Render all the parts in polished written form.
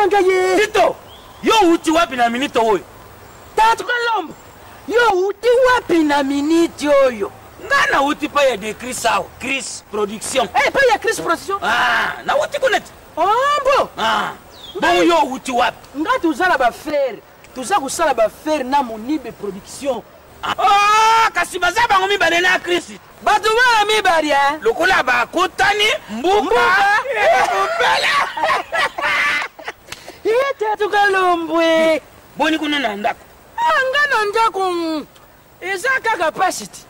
Nangaye. Tito, yo uti wapi na minute oyo? Tatu Kalombo. Yo uti wapi na minute oyo? Ngana uti pa ya de Chris sao, Chris Production. Eh, pa ya Chris Production. Ah, na uti kunet. Ambo. Ah. Bon yo uti wapi? Nga tuzala ba frère. Tuza kusala ba frère na Monibe Production. Oh, kasi baza bango mibale na Chris. Batu bana mibali hein. Lokola ba kotani mbuka. Mbele. Tatu Kalombo. Boni kuna na ndako. Ngana ndako. Eza kaka pasiti.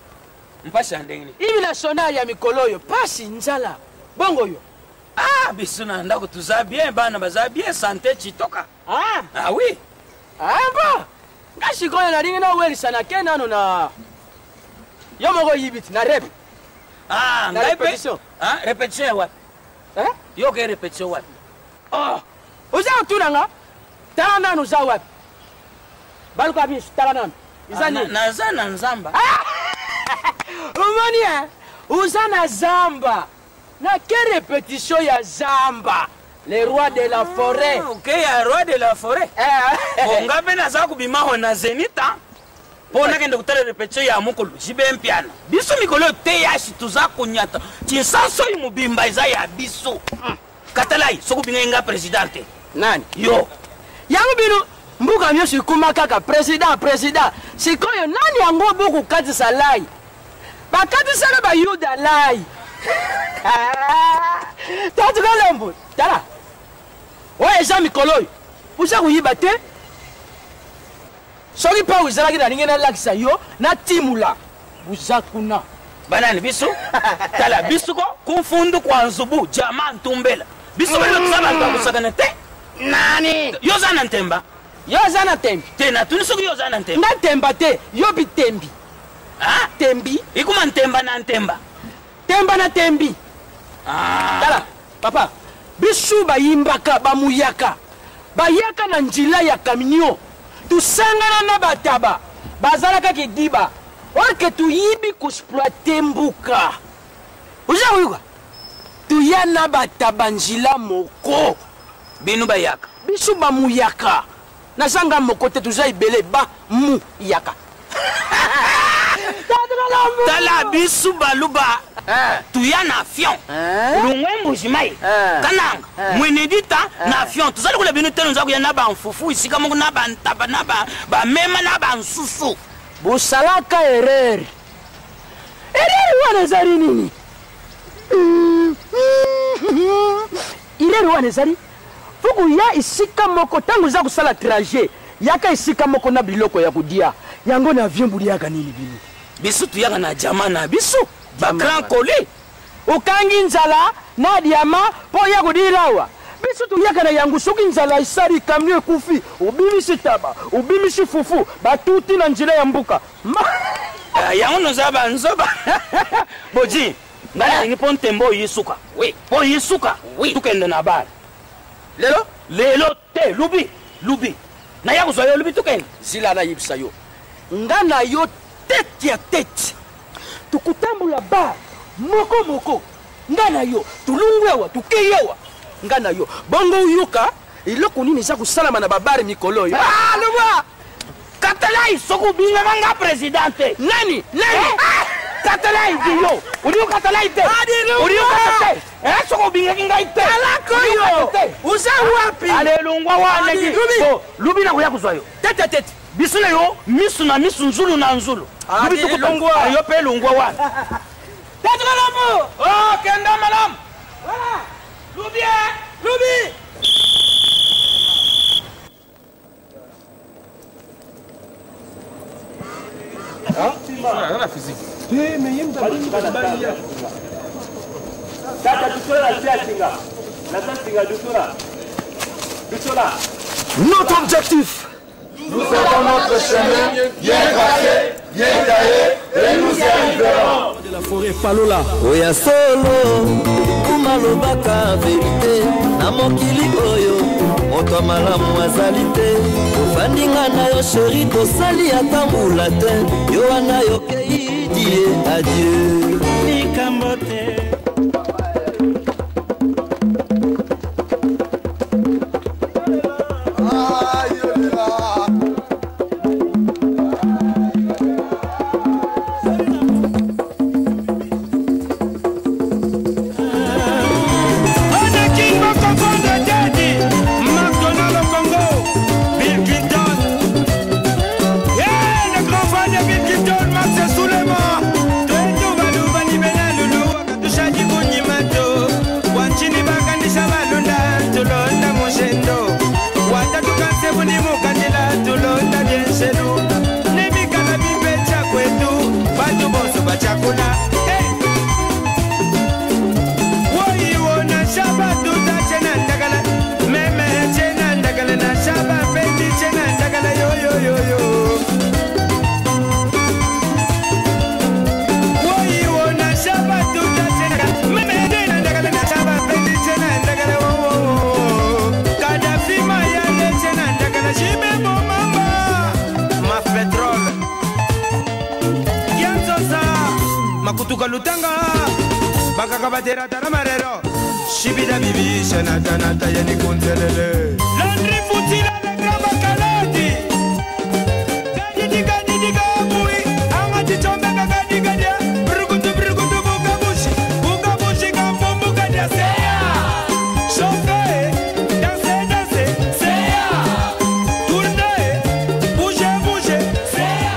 Mpasi andengini. Ibi national ya mikolo yo pasi nzala. Bongo yo. Ah, biso na ndako tuza bien bana baza bien santé chitoka. Ah, Ah oui. Amba. Ngashi koyo na ringi na weli sana kenano na. Yo moko yibiti na rep. Ah, Na ngai répétition. Ah, répétition wapi? Eh? Yo ke répétition wapi? Oh. Uza utunanga. Tala nanu za wapi? Baluka bish tala nanu. Izani. Naza na nzamba. Umani eh? Uza na zamba. Na ke répétition ya zamba. Le roi de la forêt. Ok, ya roi de la forêt. Bonga pena za kubima hona zenita. Pona kende kutale répétition ya mukolo jibe mpiano. Biso mikolo te ya shituza kunyata. Chinsanso imubimba iza ya biso. Katalai soko binga presidente. Nani? Yo. Yango bino mbuka myo sikuma kaka president. Sikoyo nani yango boku kati salai? Ba kati sala ba yuda lai. Tatu Kalombo. Tala. Oye za mikolo. Uza kuyiba te? Soki pa uzala ki na ninge na lakisa yo na timula. Uza kuna. Banani biso? Tala biso ko kufundu kwa nzubu jama ntumbela. Biso bano tsaba ntakusakana te. Nani? Yo za na ntemba. Yo za na tembi. Tena tuniso yo za na ntemba. Nga temba te, yo bi tembi. Ah, Tembi. ikuma ntemba na ntemba. Temba na tembi. Ah. Tala, papa. Bisu bayimbaka bamuyaka. Bayaka na njila ya kaminyo. Tusangana na bataba. Bazalaka kidiba. Orke tuyibi kusploite mbuka. Uza uyuka. Tuyana bataba njila moko. Binu bayaka. Bisu bamuyaka. Nasanga moko te tuza ibele ba mu yaka. Tala bisu baluba. Tuya na avion. Lungwembu jimai. Kananga. Mwenedita na avion. Tuzali kule binu tenu nzaku ya naba mfufu. Isika mungu naba ntaba naba. Ba mema naba nsusu. Busalaka ereri. Ereri wana zari nini? Ereri wana zari? Fuku ya isika moko tangu za kusala trajet. Yaka isika moko na biloko ya kudia. Yango na avion buli yaka nini bini? Bisu tuyaka na jama na bisu. Ba grand colis. Ukangi nzala na diama po ya kudirawa. Bisu tuyaka na yangu soki nzala isari kamyo kufi. Ubimisi taba, ubimisi fufu. Batuti na njila ya mbuka. Yango nozaba nzoba. Boji. Ngala ngi pon tembo yisuka. Oui. Po yisuka. Oui. Tukende na bar. Lelo? Lelo te lubi. Na yako zo yo lubi tukende. Zila na yibisa yo. Ngana yo tete ya tete. Tukutambula bar. Moko. Ngana yo. Tulungwewa, tukeyewa. Ngana yo. Bongo uyuka. Iloko nini za kusalama na babari mikolo yo. Ah, luba. Katalai soko binga manga presidente. Nani? Katalai diyo. Uriyo katalai te. Uriyo katalai. Soko binga kinga ite. Alako yo. Uza wapi? Ale lungwa wane ki. So, lubi na kuya kuzwa yo. Tete. Bisule yo, misu na misu, nzulu na nzulu. Lubi tukupa. Lungwa. Ayo pe lungwa wane. Tete Kalombo. Oh, kenda malam. Voilà. Lubi. La physique. Notre objectif. Nous faisons notre chemin, bien tracé, bien taillé, et nous y arriverons. De la forêt Palola. Oya solo kumalobaka verite na mokili oyo moto malamu azali te ofandinga na yo sheri tosali ata mbula te yo wana yokei die adieu likambo te. bakaka batera tara marero shibida bibi shanata nata yani kontelele Landry Futila na graba kaladi diga mui amati chombe kadiga dia brugutu buga bushi kambo kadia seya chauffer danser seya tourner bouger seya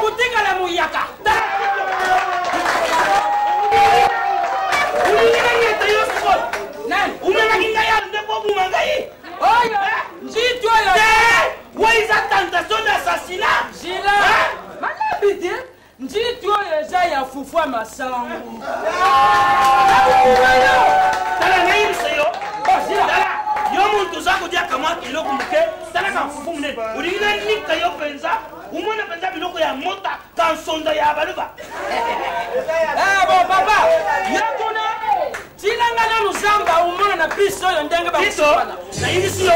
kutika la muyaka umena kinga ya ndeko bumangai oyo njitu oyo waiza tentation d'assassinat jila malabi te njitu oyo eza ya fufua masangu tala na yimse yo tala yo muntu za kudia kama kiloko muke tala ka fufu mune ulinga nika yo penza umona penza biloko ya mota kansonda ya baluba bon papa yakuna tilanga na luzamba umona na biso oyo ndenge bakisona na yimse yo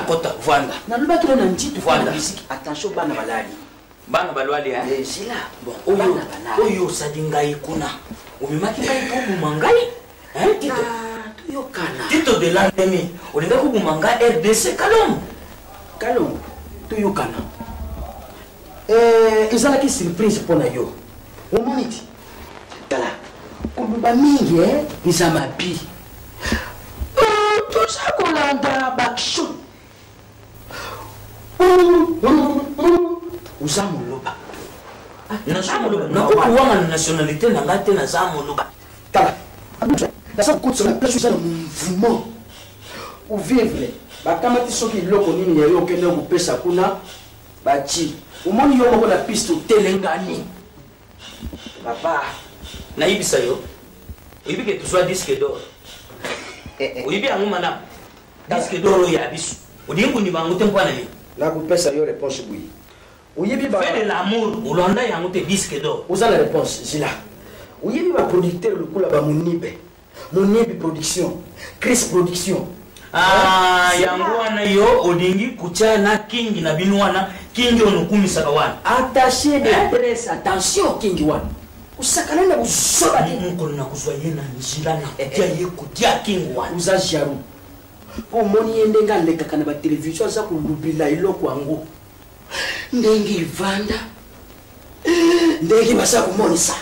Kota vanda. Na luba kilo na njitu vanda. Attention bana balali. Bana balwali hein? Sila. Bon, oyo sadingai kuna. Umimaki kai ko mangai? Hein? Tito. Tuyo kana. Tito de l'ennemi. Olinga ko manga RDC Kalom. Kalom. Tuyo kana. Ezala ki surprise pona yo. Omoniti. Tala. Kuluba mingi izama bi. Tusa kolanda bakshon. Uzamuloba. Nakukuwanga na nationalité na ngate na zamuloba. Tala. Nasa kutsa na place za mvumo. Uvivre. Bakamati soki loko nini ya yo kende kupesa kuna bachi. Umoni yo moko na piste telengani. Papa. Na ibisa yo. Ibike tuswa disque d'or. Uyibi yangu madame. Disque d'or ya bisu. Udingu ni bangu tempo na ni. Na kupesa yo réponse bui. Uyibi ba fait de l'amour, ulonda yangu te disque d'or. Uza la réponse zila. Uyibi ba producteur le kula ba munibe. Munibe production. Chris production. Ah, yangu wana yo odingi kucha na kingi na binwana kingi onukumisa kawana. Attaché de presse, attention kingi wana. Usakana na usoba di nko na kuzwa yena njila na kutia ye kutia kingi wana. Uza jaru. Po moni yende nga leka kana ba television za kulubila iloko ango. Ndengi vanda. ndenge basa komonisa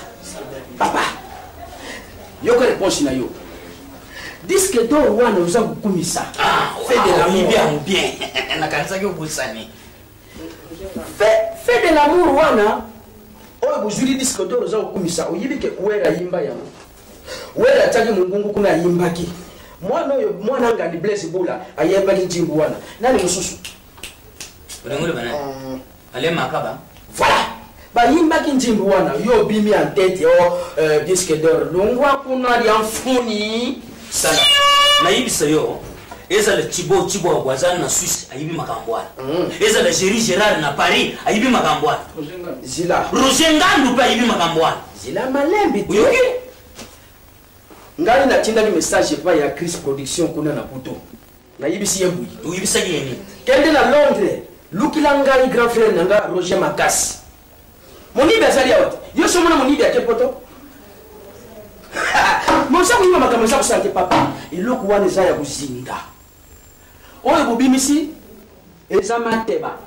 papa yoka réponse na yo disque d'or wana uza kukumisa fait de l'amour bien nakanisa ke kusani fait de l'amour wana oyo buzuli disque d'or uza kukumisa oyibike kuwera yimba yango wera taki mungungu kuna yimbaki mwana oyo mwana ngandi Blaise Bula ayembaki njimbu wana nani mususu ngule bana ale makaba voilà bayimbaki njimbu wana yo bimi en tête yo disque d'or longwa kuna li enfuni sana na yibisa yo eza le Chibo wazana na Suisse ayibi makambwana eza le Jerry Gerard na Paris ayibi makambwana zila Roger Ngandu pa ayibi makambwana zila malembi tu ngali na tinda ni message pa ya Chris Production kuna na Poto na yibisi yebui uyibisa yeni kende na Londres lukila ngali grand frère nanga Roger Makasi monibe azali ya wote yo somona monibe ya Poto Monsa kuyiba makambo za kusante papa iloko wana eza ya kuzinda oyo bubimisi eza mateba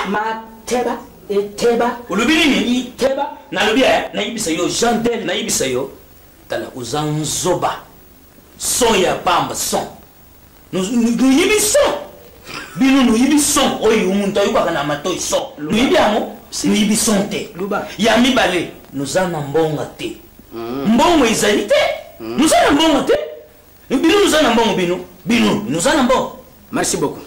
mateba eteba ulubiri ni iteba na lubia na yibisa yo Chantel na yibisa yo tala uzanzoba son ya pamba son nous yibi son binu nous yibi son oyo umuntu ayuba kana matoi son nous yibi amo nous yibi son te luba ya mibale nous ana mbonga te mbongo ezali te nous ana mbongo te binu nous ana mbongo binu nous ana mbongo merci beaucoup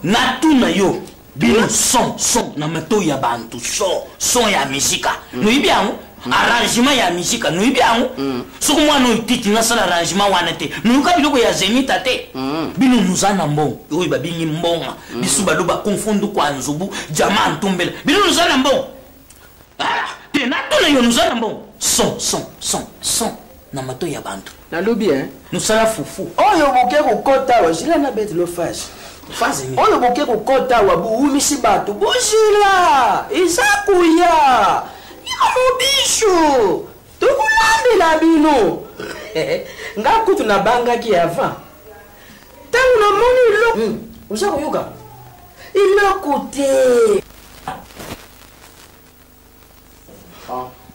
na tuna yo binu son na matoi ya bantu son ya muzika nous yibi amo arrangement ya musique nous biango soko mwana utiti na sala arrangement wana te nous ka biloko ya zenita te bino nous ana mbongo oyo babingi mbonga bisu baloba konfondu kwa nzubu jamaa ntombela bino nous ana mbongo te na tona yo nous ana mbongo son na mato ya bantu na lobi nous sala fufu oyo boke kokota wa jila na bête lo fage faze ni oyo boke kokota wa buumisi bato bojila izakuya Mobisho tukulambela bino ngakutu na bangaki avant tangu na moni lo uza koyoka iloko te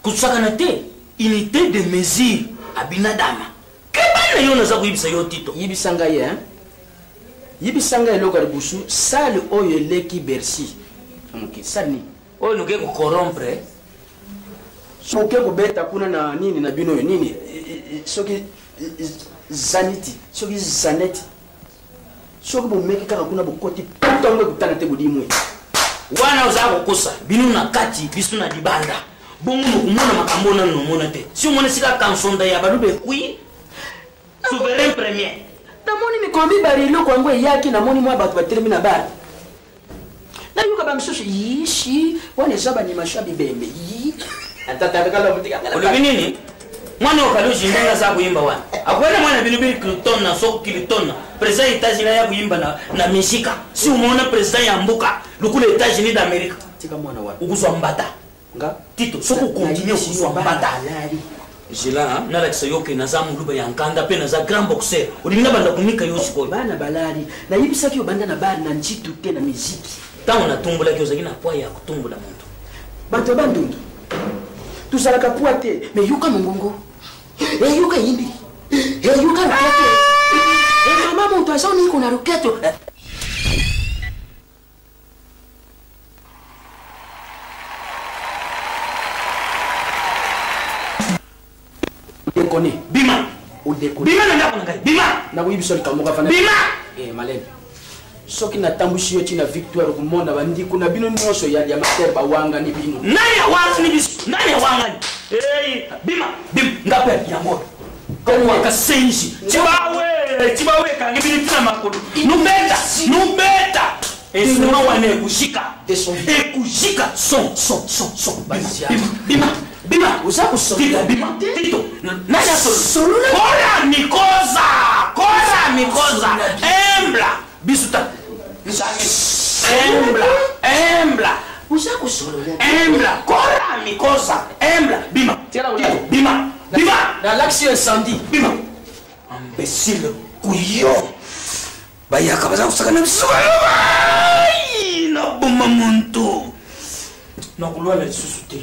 kusaka na te unité de mesure abinadama kebana yo naza kuyibisa yo tito yibisanga ye yibisanga eloko libusu sale oyo leki Bercy sani oyo nuke ko corrompre soke kubeta kuna na nini na bino nini soki zaniti soki zaneti soki bomeki kaka kuna bokoti putango kutana te budimwe wana uza kokosa bino na kati biso na libanda bongo kumona makambo na nomona te si umone sika kansonda ya balube kui souverain premier namoni mikombi barilo kwango yaki namoni mwa batu batelemi na bari na yuka bamsusu yishi wana zaba ni mashabi bembe yi olobi nini mwana okaluji ndenga za kuyimba wana akwenda mwana bilibili kilitona soko kilitona president États-Unis ya kuyimba na mishika si umeona president ya mbuka lukule États-Unis d'Amérique tika mwana wana ukuzwa mbata nga tito soko continue ukuzwa mbata jila na la kisayoke na za muluba ya nkanda pe na za grand boxer ulimina banda kunika yo siko bana balari na yibisa ki obanda na bari na njitu te na muziki tango na tumbula ki ozaki na poa ya kutumbula muntu bato bandundu tuzalaka poa te me yuka mongongo yuka yimbi yuka rokete mama muntu asa oniko na rokete udekone bima udekone bima na ndako na ngai bima na kuyibiso likamuka fana bima malene soki natambusi yo tina victoire kumonda bandiko na bino nyonso ya diamater bawanga ni bino nani awanga ni biso nani awanga ni bima ngape yango kono wakasenji chibawe kangi bini tina makolo nubeta esema wane ekushika son bima uzaku tito bima tito nani asolo kora mikoza embla bisuta embla uzaku solo embla kora mikoza embla bima bima na l'action incendie bima imbécile kuyo bayaka baza kusaka na bisuka no na boma muntu na kulwala lisusu te